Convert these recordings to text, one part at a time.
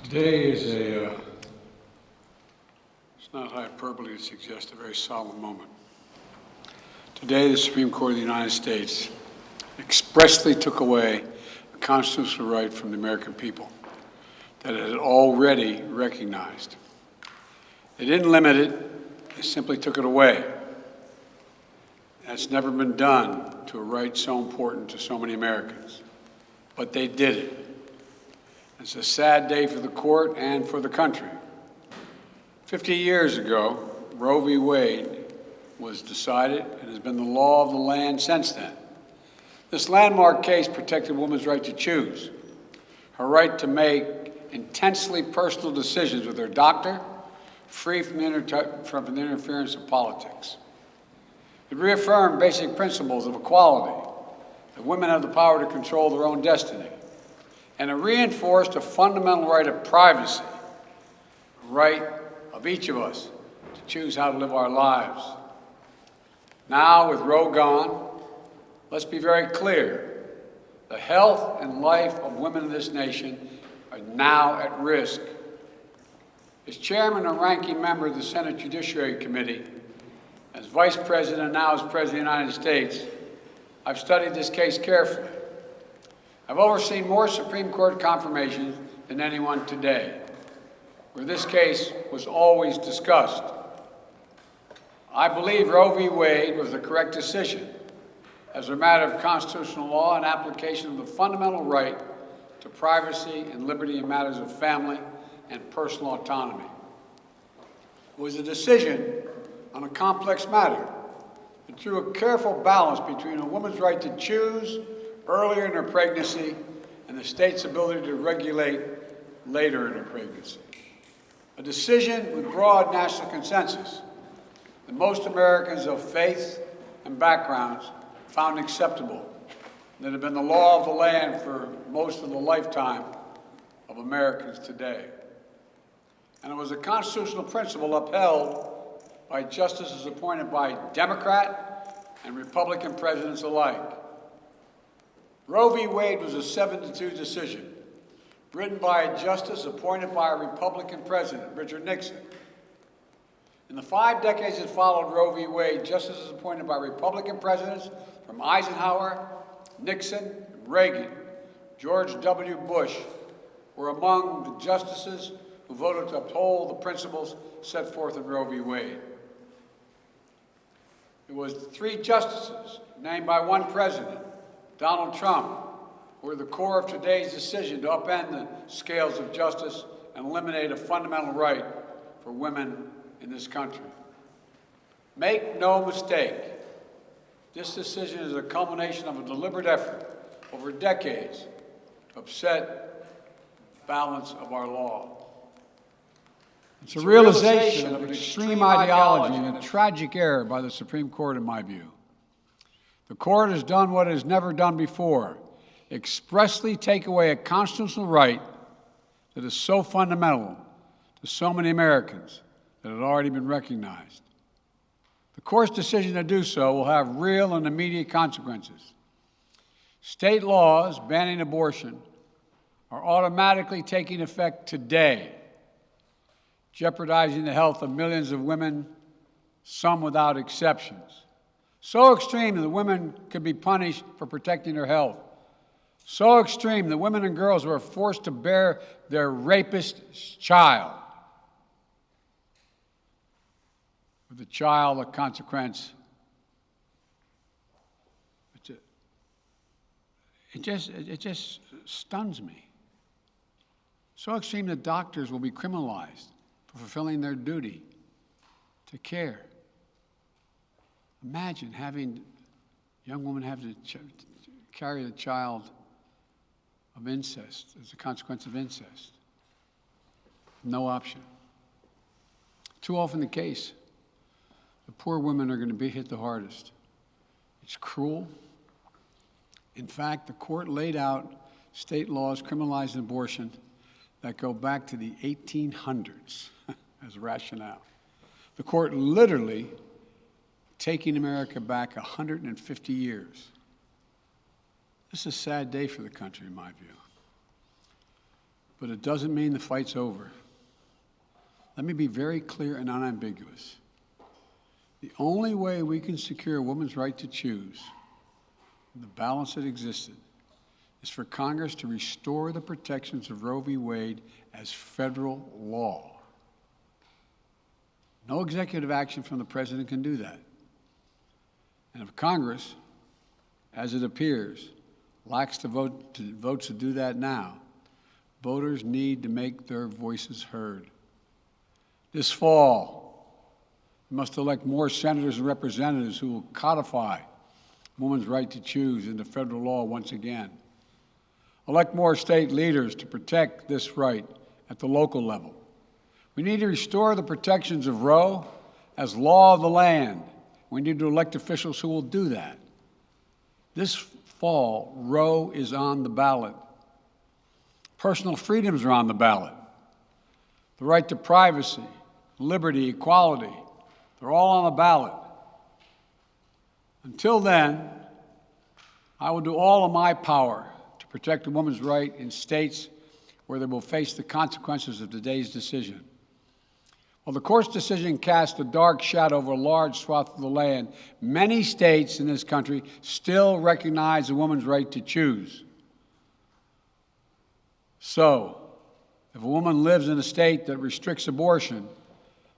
Today is it's not hyperbole to suggest a very solemn moment. Today, the Supreme Court of the United States expressly took away a constitutional right from the American people that it had already recognized. They didn't limit it, they simply took it away. That's never been done to a right so important to so many Americans, but they did it. It's a sad day for the court and for the country. 50 years ago, Roe v. Wade was decided and has been the law of the land since then. This landmark case protected a woman's right to choose, her right to make intensely personal decisions with her doctor, free from the interference of politics. It reaffirmed basic principles of equality, that women have the power to control their own destiny, and it reinforced a fundamental right of privacy, a right of each of us to choose how to live our lives. Now, with Roe gone, let's be very clear. The health and life of women in this nation are now at risk. As chairman and ranking member of the Senate Judiciary Committee, as vice president and now as president of the United States, I've studied this case carefully. I've overseen more Supreme Court confirmations than anyone today, where this case was always discussed. I believe Roe v. Wade was the correct decision as a matter of constitutional law and application of the fundamental right to privacy and liberty in matters of family and personal autonomy. It was a decision on a complex matter that drew a careful balance between a woman's right to choose earlier in her pregnancy and the state's ability to regulate later in her pregnancy. A decision with broad national consensus that most Americans of faith and backgrounds found acceptable, that have been the law of the land for most of the lifetime of Americans today. And it was a constitutional principle upheld by justices appointed by Democrat and Republican presidents alike. Roe v. Wade was a 7-2 decision, written by a justice appointed by a Republican president, Richard Nixon. In the 5 decades that followed Roe v. Wade, justices appointed by Republican presidents from Eisenhower, Nixon, Reagan, George W. Bush were among the justices who voted to uphold the principles set forth in Roe v. Wade. It was 3 justices named by one president, Donald Trump, who were the core of today's decision to upend the scales of justice and eliminate a fundamental right for women in this country. Make no mistake, this decision is a culmination of a deliberate effort over decades to upset the balance of our law. It's a realization of an extreme ideology and a tragic error by the Supreme Court, in my view. The court has done what it has never done before, expressly take away a constitutional right that is so fundamental to so many Americans that had already been recognized. The court's decision to do so will have real and immediate consequences. State laws banning abortion are automatically taking effect today, jeopardizing the health of millions of women, some without exceptions. So extreme that women could be punished for protecting their health. So extreme that women and girls were forced to bear their rapist's child. With the child, a consequence. It just stuns me. So extreme that doctors will be criminalized for fulfilling their duty to care. Imagine having a young woman have to carry the child of incest as a consequence of incest. No option. Too often the case. The poor women are going to be hit the hardest. It's cruel. In fact, the court laid out state laws criminalizing abortion that go back to the 1800s as rationale. The court literally taking America back 150 years. This is a sad day for the country, in my view. but it doesn't mean the fight's over. Let me be very clear and unambiguous. The only way we can secure a woman's right to choose, the balance that existed, is for Congress to restore the protections of Roe v. Wade as federal law. No executive action from the president can do that. And if Congress, as it appears, lacks the votes to do that now, voters need to make their voices heard. This fall, we must elect more senators and representatives who will codify women's right to choose into federal law once again. Elect more state leaders to protect this right at the local level. We need to restore the protections of Roe as law of the land. We need to elect officials who will do that. This fall, Roe is on the ballot. Personal freedoms are on the ballot. The right to privacy, liberty, equality, they're all on the ballot. Until then, I will do all of my power to protect a woman's right in states where they will face the consequences of today's decision. While the court's decision cast a dark shadow over a large swath of the land, many states in this country still recognize a woman's right to choose. So, if a woman lives in a state that restricts abortion,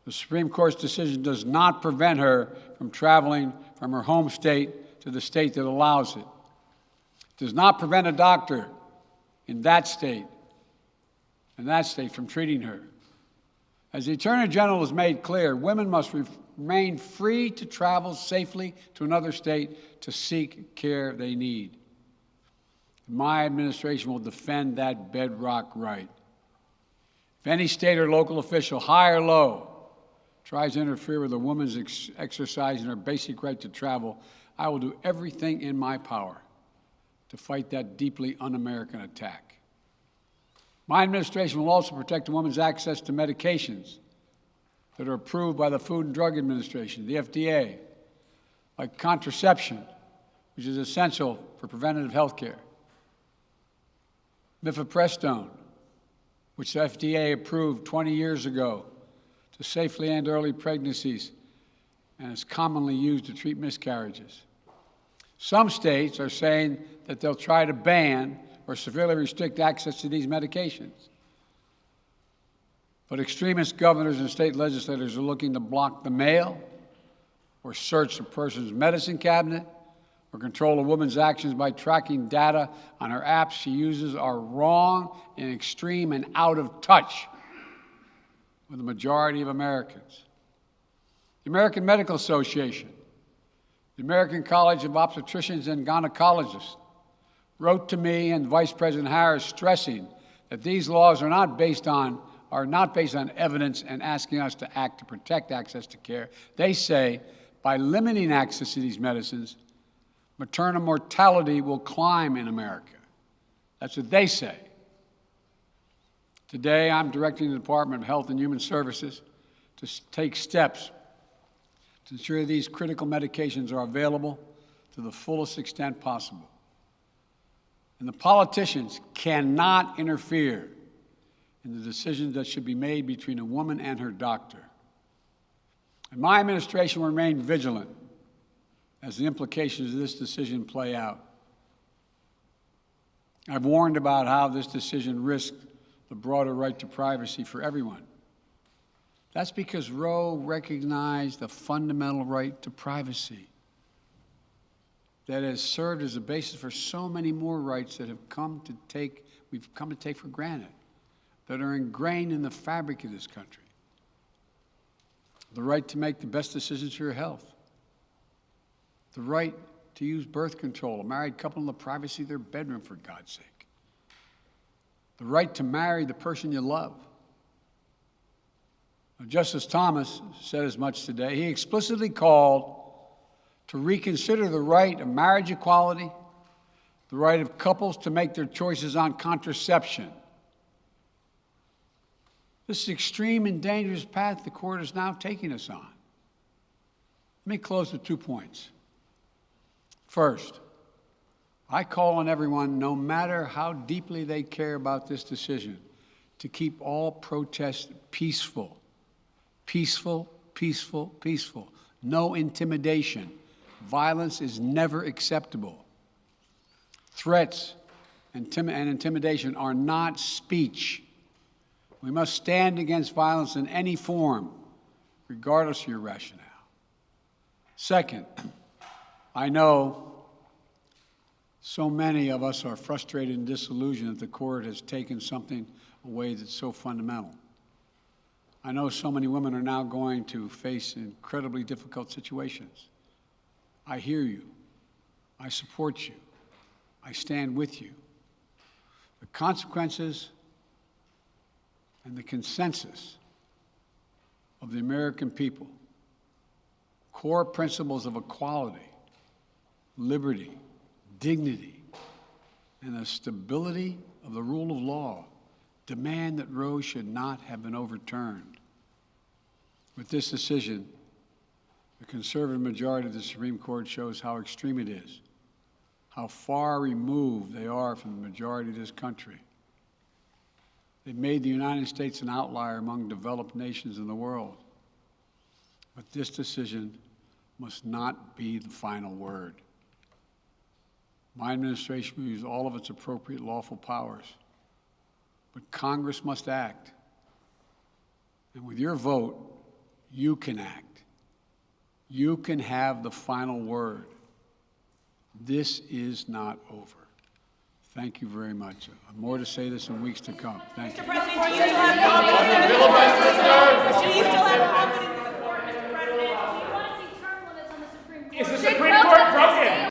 the Supreme Court's decision does not prevent her from traveling from her home state to the state that allows it. It does not prevent a doctor in that state from treating her. As the Attorney General has made clear, women must remain free to travel safely to another state to seek care they need. My administration will defend that bedrock right. If any state or local official, high or low, tries to interfere with a woman's exercising her basic right to travel, I will do everything in my power to fight that deeply un-American attack. My administration will also protect a woman's access to medications that are approved by the Food and Drug Administration, the FDA, like contraception, which is essential for preventative health care, mifepristone, which the FDA approved 20 years ago to safely end early pregnancies and is commonly used to treat miscarriages. Some states are saying that they'll try to ban or severely restrict access to these medications. But extremist governors and state legislators are looking to block the mail or search a person's medicine cabinet or control a woman's actions by tracking data on her apps she uses are wrong and extreme and out of touch with the majority of Americans. The American Medical Association, the American College of Obstetricians and Gynecologists, wrote to me and Vice President Harris stressing that these laws are not based on evidence and asking us to act to protect access to care. They say by limiting access to these medicines, maternal mortality will climb in America. That's what they say. Today, I'm directing the Department of Health and Human Services to take steps to ensure these critical medications are available to the fullest extent possible. And the politicians cannot interfere in the decisions that should be made between a woman and her doctor. And my administration will remain vigilant as the implications of this decision play out. I've warned about how this decision risks the broader right to privacy for everyone. That's because Roe recognized the fundamental right to privacy that has served as a basis for so many more rights that we've come to take for granted, that are ingrained in the fabric of this country. The right to make the best decisions for your health. The right to use birth control, a married couple in the privacy of their bedroom, for God's sake. The right to marry the person you love. Now, Justice Thomas said as much today. He explicitly called to reconsider the right of marriage equality, the right of couples to make their choices on contraception. This is an extreme and dangerous path the court is now taking us on. Let me close with 2 points. First, I call on everyone, no matter how deeply they care about this decision, to keep all protests peaceful. Peaceful, peaceful, peaceful. No intimidation. Violence is never acceptable. Threats and intimidation are not speech. We must stand against violence in any form, regardless of your rationale. Second, I know so many of us are frustrated and disillusioned that the court has taken something away that's so fundamental. I know so many women are now going to face incredibly difficult situations. I hear you. I support you. I stand with you. The consequences and the consensus of the American people, core principles of equality, liberty, dignity, and the stability of the rule of law demand that Roe should not have been overturned. With this decision, the conservative majority of the Supreme Court shows how extreme it is, how far removed they are from the majority of this country. They've made the United States an outlier among developed nations in the world. But this decision must not be the final word. My administration will use all of its appropriate lawful powers, but Congress must act. And with your vote, you can act. You can have the final word. This is not over. Thank you very much. More to say this in weeks to come. Thank you. Mr. President, do you still have confidence in the